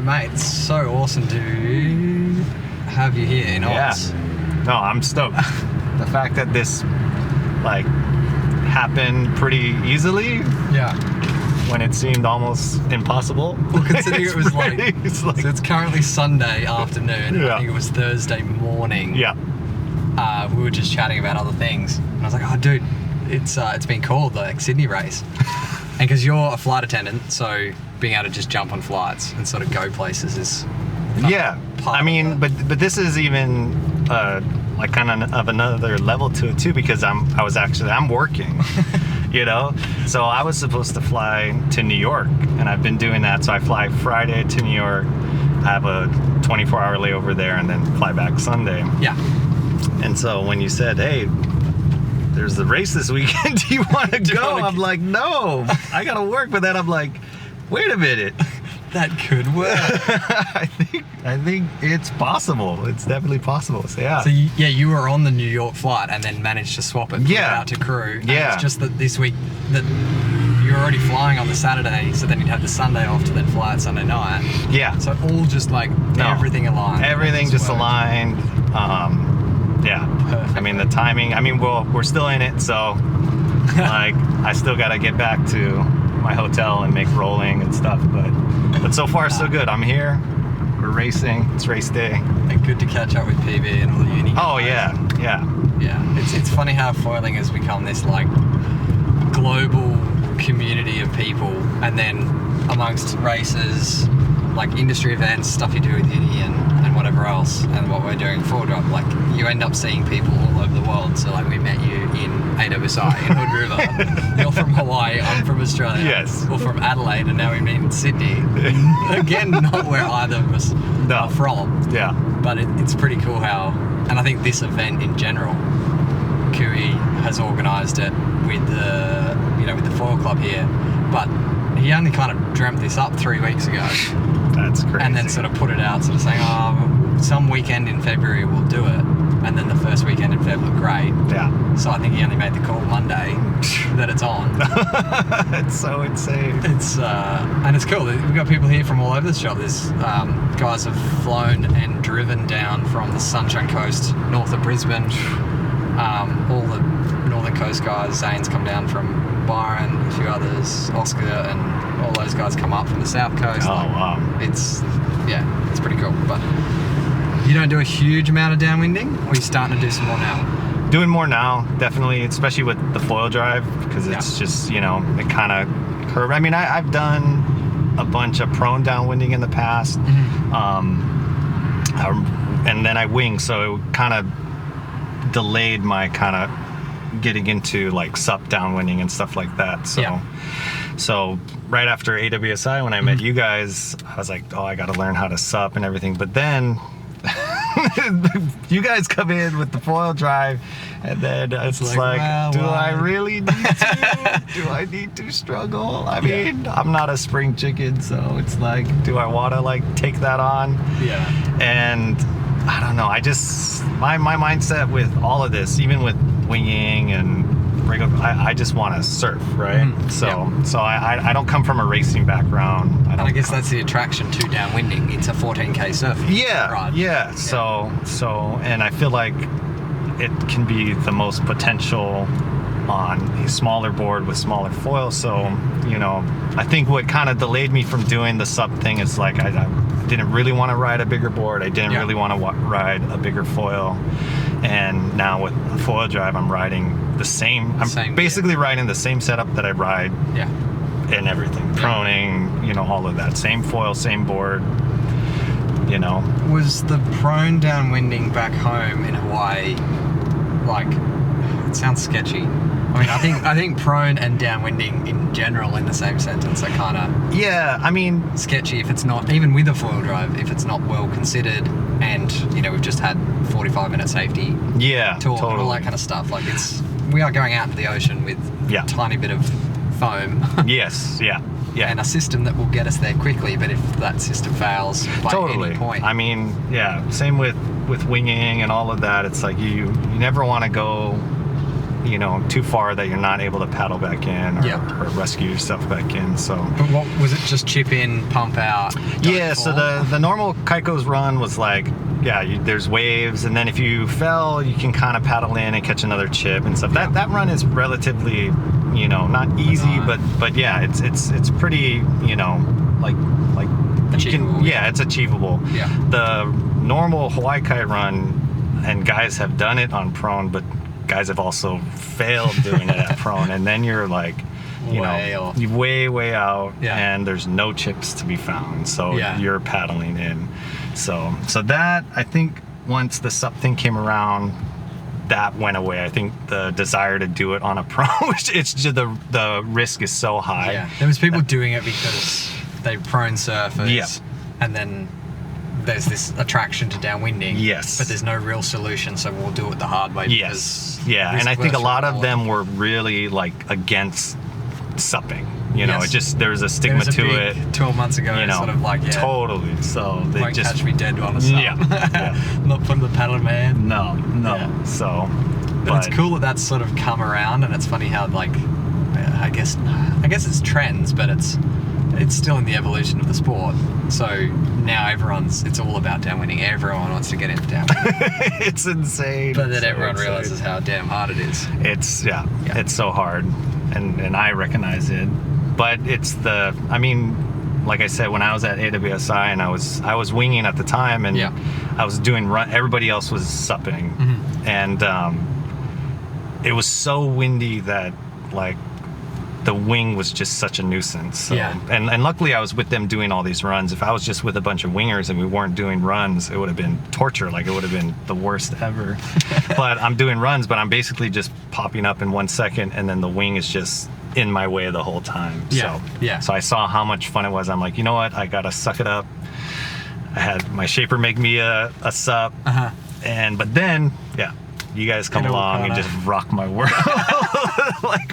Mate, it's so awesome to have you here in Oz. No, I'm stoked. The fact that this like happened pretty easily when it seemed almost impossible. Well, considering it was so it's currently Sunday afternoon. I think it was Thursday morning. Yeah. We were just chatting about other things, and I was like, "Oh, dude, it's been called the Sydney race," and because you're a flight attendant, so being able to just jump on flights and sort of go places is I mean, but this is even like kind of another level to it too, because I'm working. You know, so I was supposed to fly to New York, and I've been doing that. So I fly Friday to New York, I have a 24-hour layover there, and then fly back Sunday. Yeah. And so when you said, "Hey, there's the race this weekend, do you want to go?" I'm like, "No, I gotta work." But then I'm like, "Wait a minute, that could work." I think it's possible. It's definitely possible. So yeah. So you were on the New York flight and then managed to swap it out to crew. And it's just that this week that you're already flying on the Saturday, so then you'd have the Sunday off to then fly at Sunday night. Yeah. So all just like everything aligned. Everything just aligned. Yeah. Perfect. I mean the timing. I mean we're still in it, so like I still gotta get back to my hotel and make rolling and stuff, but so far so good. I'm here. We're racing. It's race day. And good to catch up with PB and all the uni guys. Oh yeah. It's funny how foiling has become this like global community of people, and then amongst races, like industry events, stuff you do with uni and whatever else, and what we're doing for drop, like you end up seeing people all over the world. So like we met you in AWSI in Hood River. You're from Hawaii, I'm from Australia. Yes. We're from Adelaide, and now we meet in Sydney. Again, not where either of us are from. Yeah. But it's pretty cool how, and I think this event in general, Kui has organised it with the with the foil club here, but he only kind of dreamt this up 3 weeks ago. That's crazy. And then sort of put it out, sort of saying, "Oh, some weekend in February we'll do it," and then the first weekend in Feb looked great. Yeah. So I think he only made the call Monday that it's on. It's so insane. It's and it's cool. We've got people here from all over the shop. There's guys have flown and driven down from the Sunshine Coast north of Brisbane. All the Northern Coast guys, Zane's come down from Byron, a few others, Oscar, and all those guys come up from the South Coast. Oh, wow. It's pretty cool. But you don't do a huge amount of downwinding, or are you starting to do some more now? Doing more now, definitely, especially with the foil drive, because it's just, it kind of curved. I mean, I've done a bunch of prone downwinding in the past, and then I wing, so it kind of delayed my kind of getting into like sup downwinding and stuff like that. So right after AWSI, when I met you guys, I was like, oh, I got to learn how to sup and everything. But then you guys come in with the foil drive, and then it's like well, do I really need to? Do I need to struggle? I mean, I'm not a spring chicken, so it's like, do I want to like take that on? Yeah. And I don't know. I just my mindset with all of this, even with winging and regular, I just want to surf, right? So I don't come from a racing background. I guess that's the attraction to downwinding. It's a 14K surfing ride. Yeah. So and I feel like it can be the most potential on a smaller board with smaller foil. So I think what kind of delayed me from doing the sup thing is like I didn't really want to ride a bigger board. I didn't really want to ride a bigger foil. And now with a foil drive, I'm riding the same. I'm basically riding the same setup that I ride. Yeah. And everything, proning, all of that. Same foil, same board. Was the prone downwinding back home in Hawaii, like, it sounds sketchy. I mean, I think prone and downwinding in general in the same sentence are kind of sketchy if it's not, even with a foil drive, if it's not well considered, and we've just had 45-minute safety talk and all that kind of stuff. Like we are going out into the ocean with a tiny bit of foam. Yes, yeah. And a system that will get us there quickly, but if that system fails by any point. I mean, same with winging and all of that. It's like you never want to go too far that you're not able to paddle back in or rescue yourself back in. So. But what was it? Just chip in, pump out? Yeah. So the normal Kaiko's run was like, there's waves, and then if you fell, you can kind of paddle in and catch another chip and stuff. That run is relatively, not easy, but yeah, it's pretty, like achievable. It's achievable. Yeah. The normal Hawaii kite run, and guys have done it on prone, but guys have also failed doing it at prone, and then you're like, way out, and there's no chips to be found, so you're paddling in. So that, I think, once the SUP thing came around, that went away. I think the desire to do it on a pro, it's just the risk is so high. Yeah, there was people doing it because they prone surfers, and then there's this attraction to downwinding. Yes. But there's no real solution, so we'll do it the hard way. Yes. Yeah, and I think a lot of them were really like against supping. It just, there's a stigma to it. 12 months ago, sort of like, totally. So they won't just catch me dead on a SUP. Not from the paddle man. No. Yeah. So, but it's cool that that's sort of come around, and it's funny how, like, I guess it's trends, but it's still in the evolution of the sport. So now it's all about downwinding. Everyone wants to get into downwinding. It's insane. But then everyone realizes how damn hard it is. It's so hard, and I recognize it. But it's like I said, when I was at AWSI and I was winging at the time, and I was doing run. Everybody else was supping, and it was so windy that like the wing was just such a nuisance. So, and luckily I was with them doing all these runs. If I was just with a bunch of wingers and we weren't doing runs, it would have been torture. Like, it would have been the worst ever. But I'm doing runs, but I'm basically just popping up in 1 second, and then the wing is just in my way the whole time. So I saw how much fun it was. I'm like, you know what? I gotta suck it up. I had my shaper make me a SUP, but then you guys come along and just rock my world.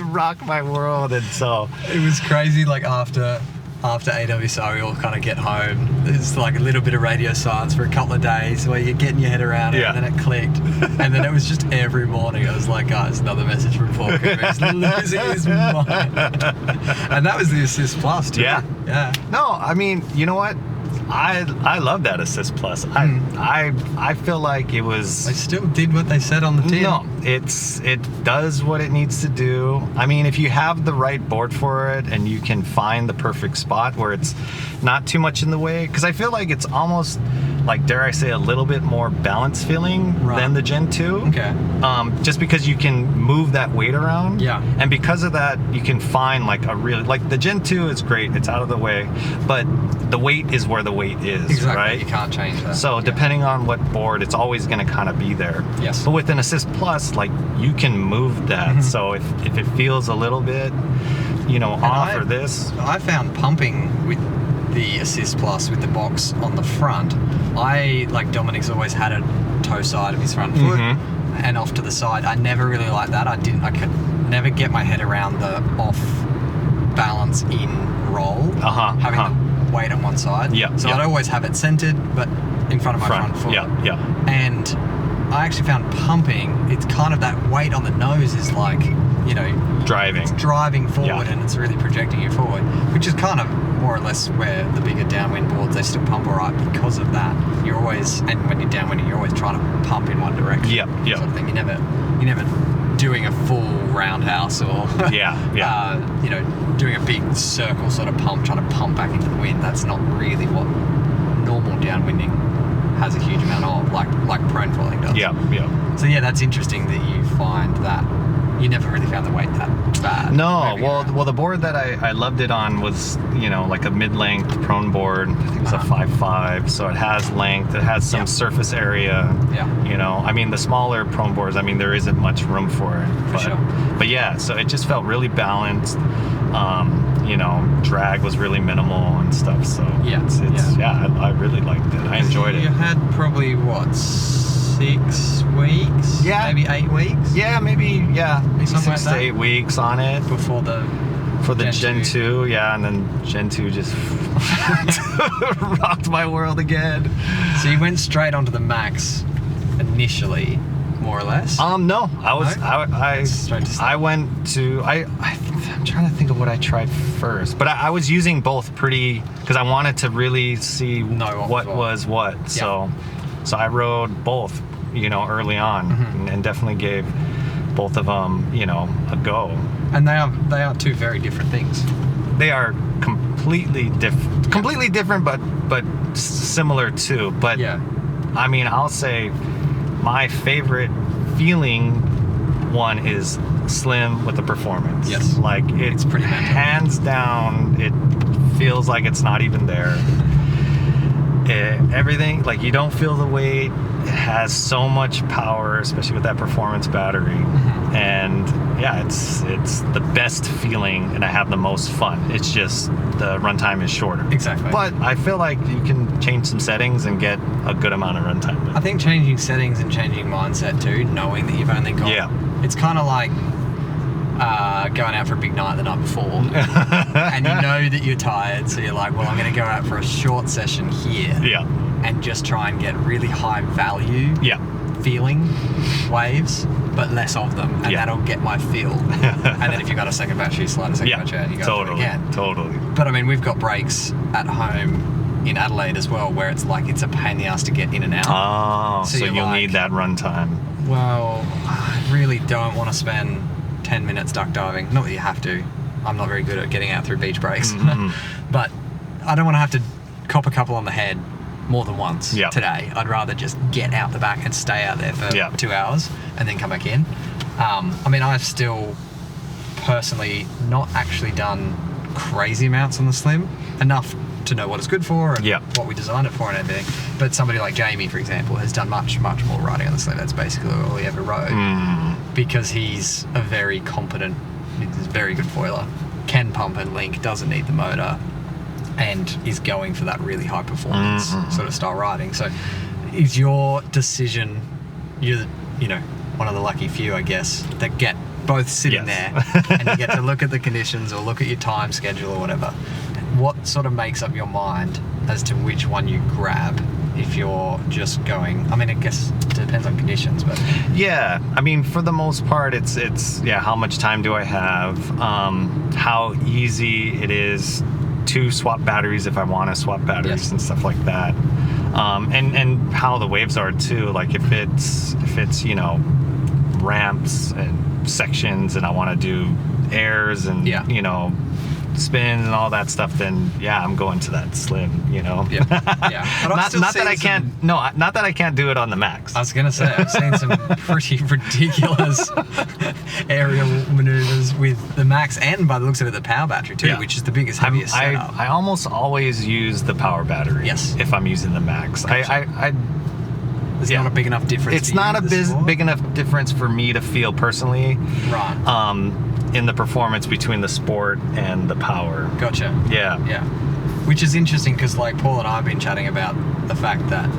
Rock my world. And so it was crazy. Like after AWSI, we all kind of get home. There's like a little bit of radio silence for a couple of days where you're getting your head around it, and then it clicked. And then it was just every morning. I was like, guys, another message from Paul Cooper. He's losing his mind. And that was the Assist Plus too. Yeah. No, I mean, you know what? I love that Assist Plus. I feel like it was. They still did what they said on the tin. No, it does what it needs to do. I mean, if you have the right board for it and you can find the perfect spot where it's not too much in the way, because I feel like it's almost like, dare I say, a little bit more balance feeling than the Gen 2. Okay. Just because you can move that weight around. Yeah. And because of that, you can find like a really, like the Gen 2 is great. It's out of the way, but the weight is where the weight is, right? You can't change that. So depending on what board, it's always going to kind of be there. Yes. But with an Assist Plus, like, you can move that. So if it feels a little bit, off or this. I found pumping with the Assist Plus with the box on the front. Like Dominic's always had a toe side of his front foot and off to the side. I never really liked that. I could never get my head around the off balance in roll, having the weight on one side. So I'd always have it centered, but in front of my front foot. And I actually found pumping, it's kind of that weight on the nose is like, driving. It's driving forward and it's really projecting you forward, which is kind of more or less where the bigger downwind boards, they still pump all right because of that. You're always, and when you're downwinding, you're always trying to pump in one direction. Sort of thing. You're never doing a full roundhouse or doing a big circle sort of pump, trying to pump back into the wind. That's not really what normal downwinding has a huge amount of, like prone falling does. So that's interesting that you find that you never really found the weight that bad. No, well, the board that I loved it on was, like a mid-length prone board. I think it was a 5.5, so it has length, it has some surface area. I mean, the smaller prone boards, I mean, there isn't much room for it. But yeah, so it just felt really balanced. Drag was really minimal and stuff. So I really liked it. I enjoyed it. You had probably 6 weeks? Maybe 8 weeks? Maybe 6 like to 8 weeks on it. Before the Gen 2, and then Gen 2 just rocked my world again. So you went straight onto the Max initially, more or less? No, Straight to I went to I'm trying to think of what I tried first, but I was using both because I wanted to really see what was what. Yeah. So I rode both, early on, and definitely gave both of them, a go. And they are two very different things. They are completely different, but similar too. But yeah, I mean, I'll say my favorite feeling one is slim with the performance. Yes. Like it's pretty mental. Hands down, it feels like it's not even there. Everything, like you don't feel the weight. It has so much power, especially with that performance battery. And yeah, it's the best feeling, and I have the most fun. It's just the runtime is shorter. Exactly. But I feel like you can change some settings and get a good amount of runtime. I think changing settings and changing mindset too, knowing that you've only got... Yeah. It's kind of like going out for a big night the night before. And you know that you're tired, so you're like, well, I'm going to go out for a short session here. Yeah. And just try and get really high value feeling waves, but less of them, and that'll get my feel. And then if you've got a second battery, slide a second battery out and you go through it again. Totally. But I mean, we've got breaks at home in Adelaide as well, where it's like it's a pain in the ass to get in and out. Oh, so you'll need that run time. Well, I really don't want to spend 10 minutes duck diving. Not that you have to. I'm not very good at getting out through beach breaks. But I don't want to have to cop a couple on the head more than once today. I'd rather just get out the back and stay out there for 2 hours and then come back in. I mean, I've still personally not actually done crazy amounts on the slim, enough to know what it's good for and what we designed it for and everything. But somebody like Jamie, for example, has done much more riding on the slim. That's basically all he ever rode, because he's a very competent, he's a very good foiler, can pump and link, doesn't need the motor, and is going for that really high performance sort of style riding. So is your decision, you're one of the lucky few, I guess, that get both sitting there and you get to look at the conditions or look at your time schedule or whatever. What sort of makes up your mind as to which one you grab if you're just going? I mean, I guess it depends on conditions, but yeah, I mean, for the most part, it's how much time do I have, how easy it is to swap batteries if I want to swap batteries and stuff like that, and how the waves are too. Like if it's ramps and sections and I want to do airs and spin and all that stuff, then I'm going to that slim, But not that I can't do it on the max. I was gonna say, I've seen some pretty ridiculous aerial maneuvers with the max, and by the looks of it, the power battery too, which is the biggest, heaviest setup. I almost always use the power battery if I'm using the max. Gotcha. It's not a big enough difference. It's not a big enough difference for me to feel personally. Right. In the performance between the sport and the power. Gotcha. Yeah. Which is interesting because, like, Paul and I have been chatting about the fact that,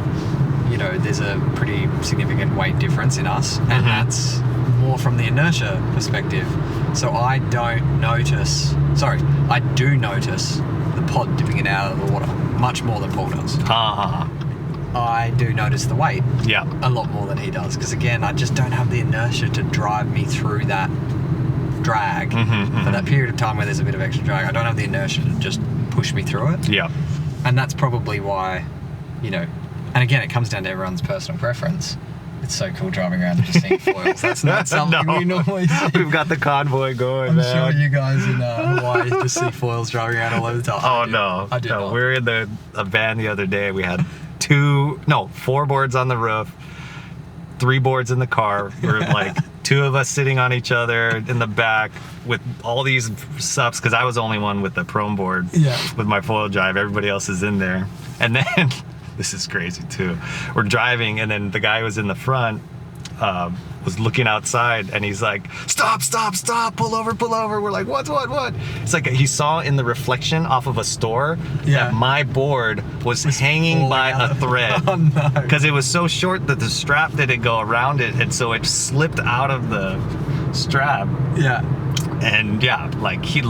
there's a pretty significant weight difference in us, and that's more from the inertia perspective. So I do notice the pod dipping it out of the water much more than Paul does. I do notice the weight a lot more than he does, because again, I just don't have the inertia to drive me through that drag for that period of time where there's a bit of extra drag. I don't have the inertia to just push me through it. And that's probably why, and again, it comes down to everyone's personal preference. It's so cool driving around and just seeing foils. That's not something we normally see. We've got the convoy going, I'm sure you guys in Hawaii just see foils driving around all over the time. I do not. We were in a van the other day. We had 4 boards on the roof, 3 boards in the car. We're like 2 of us sitting on each other in the back with all these subs, because I was the only one with the prone board with my foil drive. Everybody else is in there. And then this is crazy too. We're driving, and then the guy who was in the front was looking outside, and he's like, stop, pull over. We're like, what? It's like he saw in the reflection off of a store that my board was hanging by a thread. Oh no. Because it was so short that the strap didn't go around it, and so it slipped out of the strap. And like he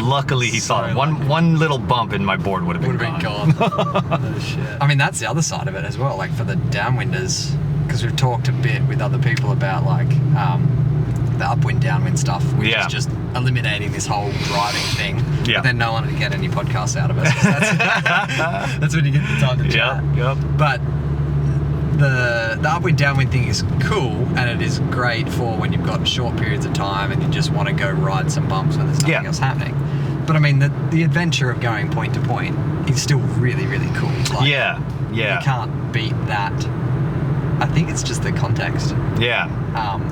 saw one little bump and my board would have been gone. Oh, shit. I mean, that's the other side of it as well. Like for the downwinders, because we've talked a bit with other people about like the upwind downwind stuff, which is just eliminating this whole driving thing. Yeah. But then no one would get any podcasts out of us. That's when you get the time to chat. Yep. But the upwind downwind thing is cool, and it is great for when you've got short periods of time and you just want to go ride some bumps when there's nothing else happening. But I mean, the adventure of going point to point is still really, really cool. Like, you can't beat that. I think it's just the context. Yeah.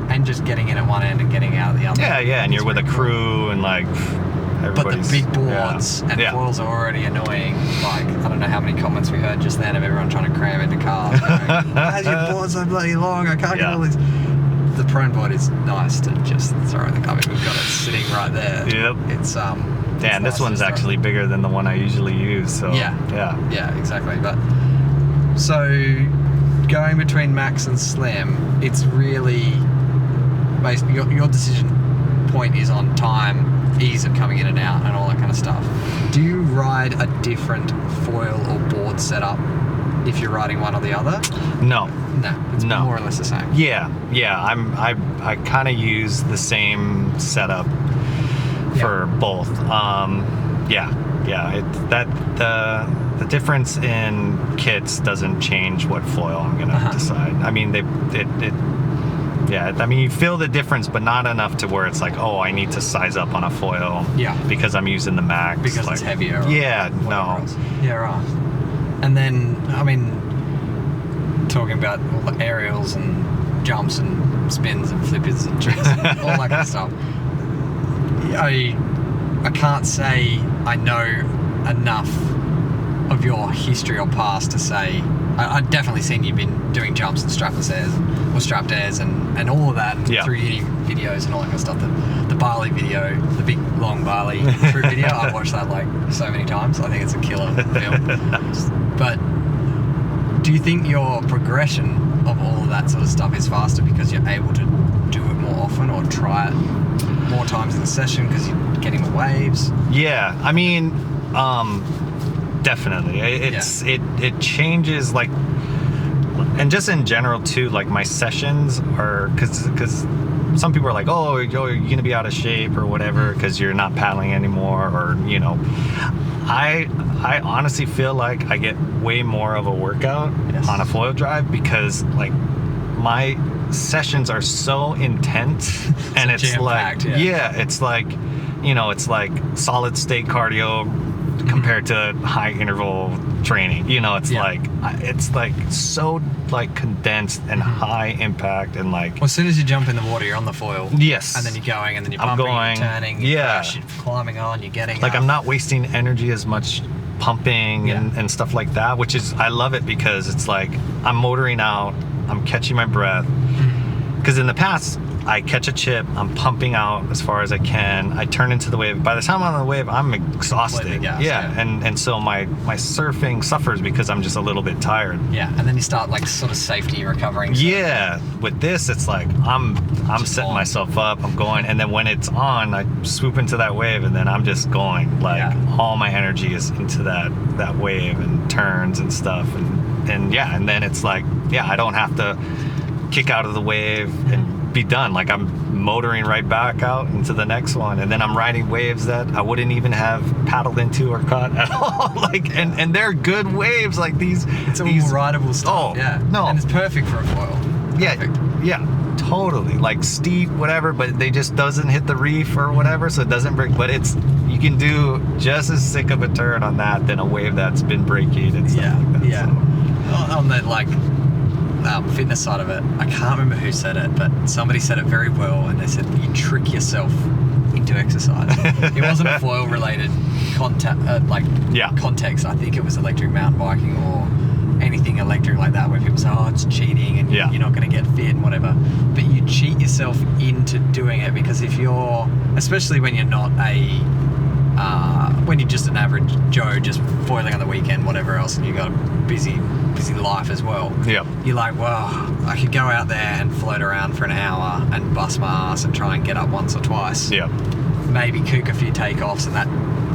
And just getting in at one end and getting out at the other. Yeah, and you're with a crew and like everybody's... But the big boards and foils are already annoying. Like, I don't know how many comments we heard just then of everyone trying to cram into cars. Going, why is your board so bloody long? I can't get all these... The prone board is nice to just throw in the car. I mean, we've got it sitting right there. Yep. It's and this one's actually bigger than the one I usually use. So yeah, exactly. But so going between max and slim, it's really basically your decision point is on time, ease of coming in and out, and all that kind of stuff. Do you ride a different foil or board setup if you're riding one or the other? No, it's more or less the same. Yeah. I kind of use the same setup for both. The difference in kits doesn't change what foil I'm gonna decide. I mean, I mean, you feel the difference, but not enough to where it's like, oh, I need to size up on a foil because I'm using the max. Because like, it's heavier. No. Else. Yeah, right. And then, I mean, talking about all the aerials and jumps and spins and flippers and tricks and all that kind of stuff, I can't say I know enough of your history or past to say. I've definitely seen you've been doing jumps and strapless airs or strapped airs and all of that, and 3D videos and all that kind of stuff. The Bali video, the big long Bali trip video, I've watched that like so many times. I think it's a killer film. But do you think your progression of all of that sort of stuff is faster because you're able to do it more often or try it more times in the session because you're getting the waves? Yeah, I mean, definitely. It changes, like, and just in general too. Like my sessions are because some people are like, oh, you're gonna be out of shape or whatever because you're not paddling anymore, or I honestly feel like I get way more of a workout on a foil drive because like my sessions are so intense and it's like it's like it's like solid state cardio compared to high interval training. It's like so like condensed and high impact and like. Well, as soon as you jump in the water, you're on the foil. Yes. And then you're going, and then you're pumping, you're turning, you're climbing on, you're getting. Like I'm not wasting energy as much pumping and stuff like that, which is, I love it because it's like I'm motoring out, I'm catching my breath. Because in the past, I catch a chip, I'm pumping out as far as I can, I turn into the wave. By the time I'm on the wave, I'm exhausted. And so my surfing suffers because I'm just a little bit tired. Yeah, and then you start like sort of safety recovering. Yeah, with this, it's like I'm setting myself up, I'm going, and then when it's on, I swoop into that wave, and then I'm just going. Like all my energy is into that wave and turns and stuff, and then it's like I don't have to kick out of the wave and be done. Like I'm motoring right back out into the next one, and then I'm riding waves that I wouldn't even have paddled into or caught at all. And they're good waves, like these. It's all rideable stuff. And it's perfect for a foil. Yeah, totally. Like steep, whatever, but they just doesn't hit the reef or whatever, so it doesn't break. But you can do just as sick of a turn on that than a wave that's been braking and stuff like that. So. On the like fitness side of it, I can't remember who said it, but somebody said it very well, and they said you trick yourself into exercise. It wasn't a foil related context. I think it was electric mountain biking or anything electric like that, where people say, oh, it's cheating and you're not going to get fit and whatever, but you cheat yourself into doing it, because if you're, especially when you're not when you're just an average Joe just foiling on the weekend, whatever else, and you've got a busy life as well. You're like, well, I could go out there and float around for an hour and bust my ass and try and get up once or twice. Maybe kook a few takeoffs, and that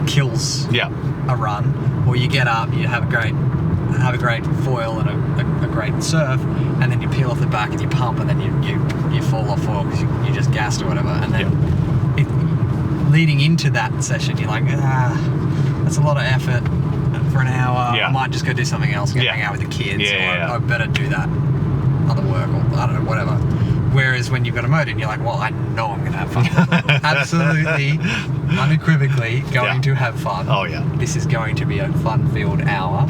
kills a run. Or you get up, you have a great foil and a great surf, and then you peel off the back and you pump, and then you fall off foil because you just gassed or whatever, and then leading into that session, you're like, that's a lot of effort for an hour. I might just go do something else, hang out with the kids, or I better do that other work, or I don't know, whatever. Whereas when you've got a motor and you're like, well, I know I'm going to have fun. Absolutely, unequivocally going to have fun. Oh, yeah. This is going to be a fun-filled hour.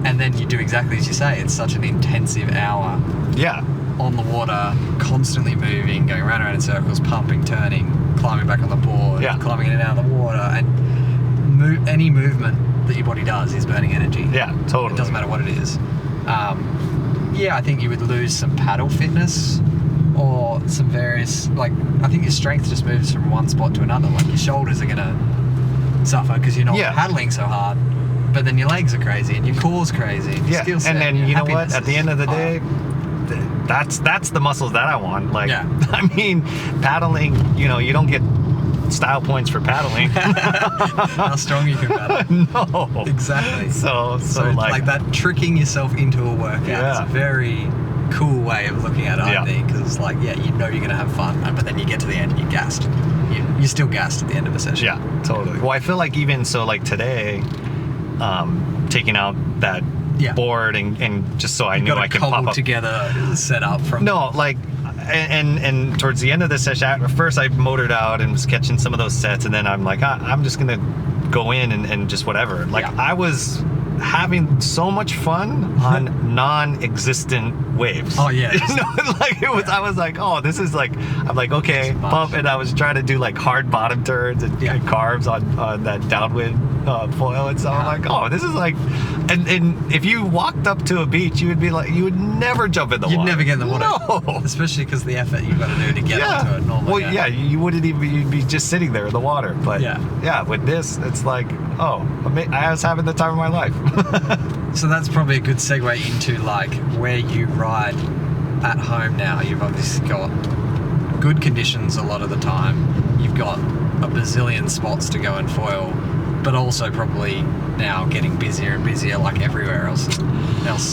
And then you do exactly as you say. It's such an intensive hour. Yeah. On the water, constantly moving, going round and round in circles, pumping, turning, climbing back on the board, climbing in and out of the water. And any movement that your body does is burning energy. Yeah, totally. It doesn't matter what it is. I think you would lose some paddle fitness, or some various, like, I think your strength just moves from one spot to another. Like, your shoulders are going to suffer because you're not paddling so hard, but then your legs are crazy and your core's crazy and your skill set, and then you know what, at the end of the higher. day, that's the muscles that I want. Like, I mean, paddling, you know, you don't get style points for paddling. How strong you can paddle. No. Exactly. So like that tricking yourself into a workout is a very cool way of looking at it, I think, because it's like, you know you're going to have fun, but then you get to the end and you're gassed. You're still gassed at the end of a session. Yeah, totally. Well, I feel like even so, like today, taking out that board and just so I knew I could pop up together set up from and towards the end of the session, at first I motored out and was catching some of those sets, and then I'm like, I'm just gonna go in and just whatever. Like I was having so much fun on non-existent waves. Oh yeah. Like it was. I was like, oh, this is like. I'm like, okay, pump, and I was trying to do like hard bottom turns and carbs on that downwind foil, and so I'm like, oh, this is like. And if you walked up to a beach, you would never jump in the water. You'd never get in the water. No. Especially because the effort you've got to do to get onto it normally. Well, you wouldn't even. You'd be just sitting there in the water. But with this, it's like, oh, I was having the time of my life. So that's probably a good segue into like where you ride at home now. You've obviously got good conditions a lot of the time. You've got a bazillion spots to go and foil, but also probably now getting busier and busier, like everywhere else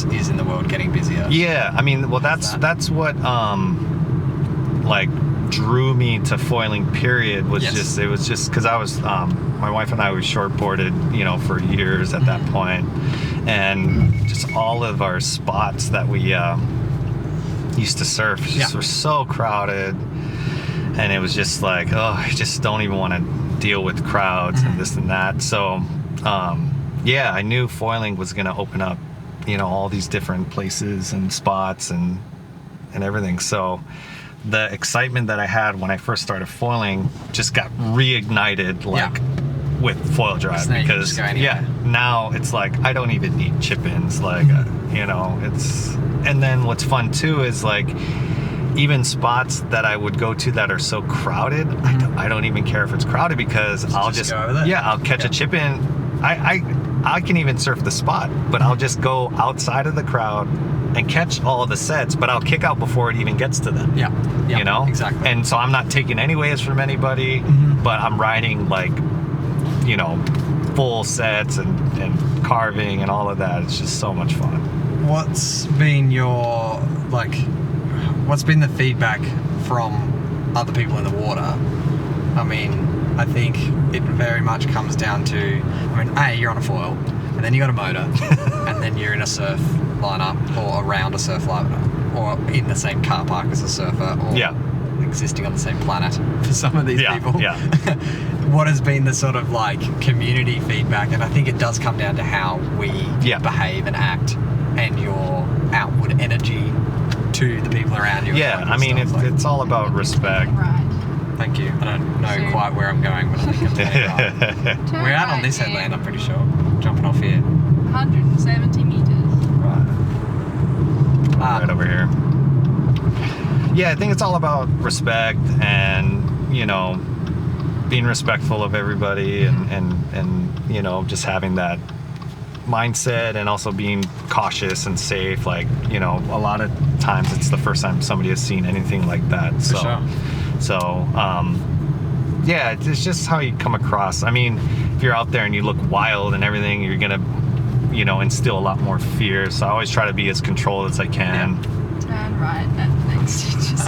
is in the world, getting busier. Yeah, I mean, well, that's what like drew me to foiling. Period. Was just because I was my wife and I was shortboarded, you know, for years at that point, and just all of our spots that we used to surf just were so crowded, and it was just like, oh, I just don't even want to deal with crowds and this and that. So I knew foiling was going to open up, you know, all these different places and spots and everything. So the excitement that I had when I first started foiling just got reignited with foil drive, because now it's like I don't even need chip-ins, like you know, it's. And then what's fun too is like even spots that I would go to that are so crowded, I don't even care if it's crowded, because I'll just go over there. I'll catch a chip in. I can even surf the spot, but I'll just go outside of the crowd and catch all of the sets, but I'll kick out before it even gets to them. You know? Exactly. And so I'm not taking any waves from anybody, but I'm riding like, you know, full sets and carving and all of that. It's just so much fun. What's been the feedback from other people in the water? I mean, I think it very much comes down to, you're on a foil, and then you got a motor, and then you're in a surf lineup, or around a surf lineup, or in the same car park as a surfer, or existing on the same planet for some of these people. What has been the sort of like community feedback? And I think it does come down to how we behave and act, and your outward energy to the people around you. I mean, it's all about respect. Thank you. I don't know quite where I'm going, but I think I'm doing right. We're out on this headland, I'm pretty sure. Jumping off here. 170 meters. Right. Right over here. Yeah, I think it's all about respect and, you know, being respectful of everybody and you know, just having that mindset, and also being cautious and safe. Like, you know, a lot of times it's the first time somebody has seen anything like that. For sure. So, it's just how you come across. I mean, if you're out there and you look wild and everything, you're gonna you know, instill a lot more fear. So I always try to be as controlled as I can. Turn right at the next stitches.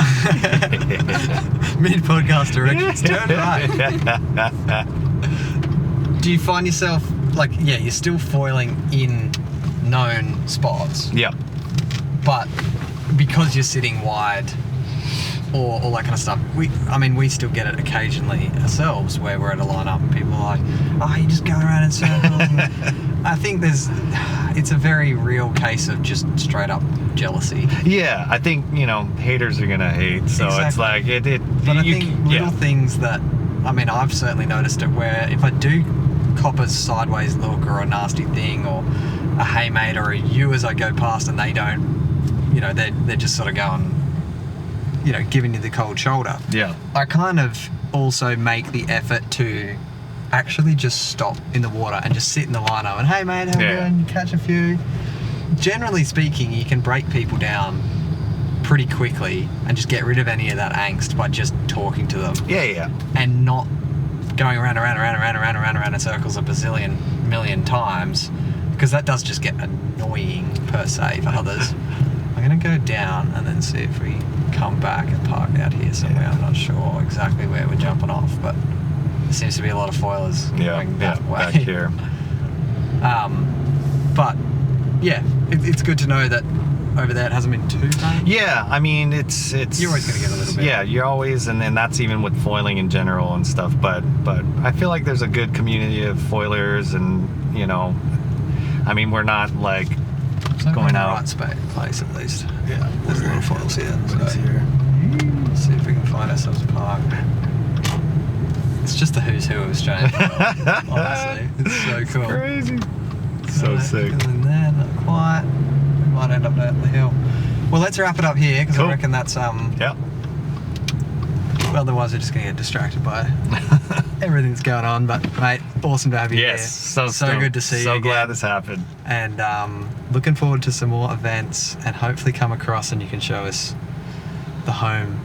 Mid-podcast directions, turn right. Do you find yourself, like, yeah, you're still foiling in known spots, Yeah. but because you're sitting wide or all that kind of stuff, we still get it occasionally ourselves where we're at a lineup and people are like, oh, you just go around in circles. And I think it's a very real case of just straight up jealousy. Yeah, I think, you know, haters are gonna hate, so it's like But I think little things that, I've certainly noticed it where if I do cop a sideways look or a nasty thing or a hey mate or a you as I go past and they don't, you know, they're just sort of going, you know, giving you the cold shoulder. Yeah. I kind of also make the effort to actually just stop in the water and just sit in the lino and hey mate, how you doing? Catch a few. Generally speaking, you can break people down pretty quickly and just get rid of any of that angst by just talking to them. Yeah. And not going around in circles a million times, because that does just get annoying per se for others. I'm going to go down and then see if we come back and park out here somewhere. I'm not sure exactly where we're jumping off, but there seems to be a lot of foilers going that way. Back here. But yeah, it's good to know that over there it hasn't been too bad. Yeah, I mean, it's you're always going to get a little bit. Yeah, you're always, and that's even with foiling in general and stuff. But I feel like there's a good community of foilers, and you know, I mean, we're not like going out. Right place at least. Yeah, there's a lot of foils here. Let's see if we can find ourselves a park. It's just the who's who of Australia. Honestly, it's so cool. Crazy. So sick. And then not quite. We might end up down the hill. Well, let's wrap it up here because I reckon that's Yeah. Well, otherwise we're just gonna get distracted by everything that's going on. But mate, awesome to have you here. Yes. So good to see you. So glad again. this happened. And looking forward to some more events and hopefully come across and you can show us the home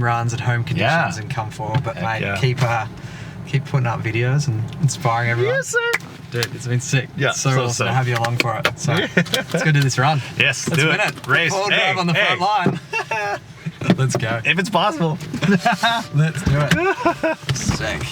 runs at home conditions and come forward. But mate, keep putting up videos and inspiring everyone. Yes, sir. Dude, it's been sick. Yeah, it's so awesome to have you along for it. So let's go do this run. Yes, let's do win it. Race. Drive on the front line. Let's go. If it's possible. Let's do it. Sick.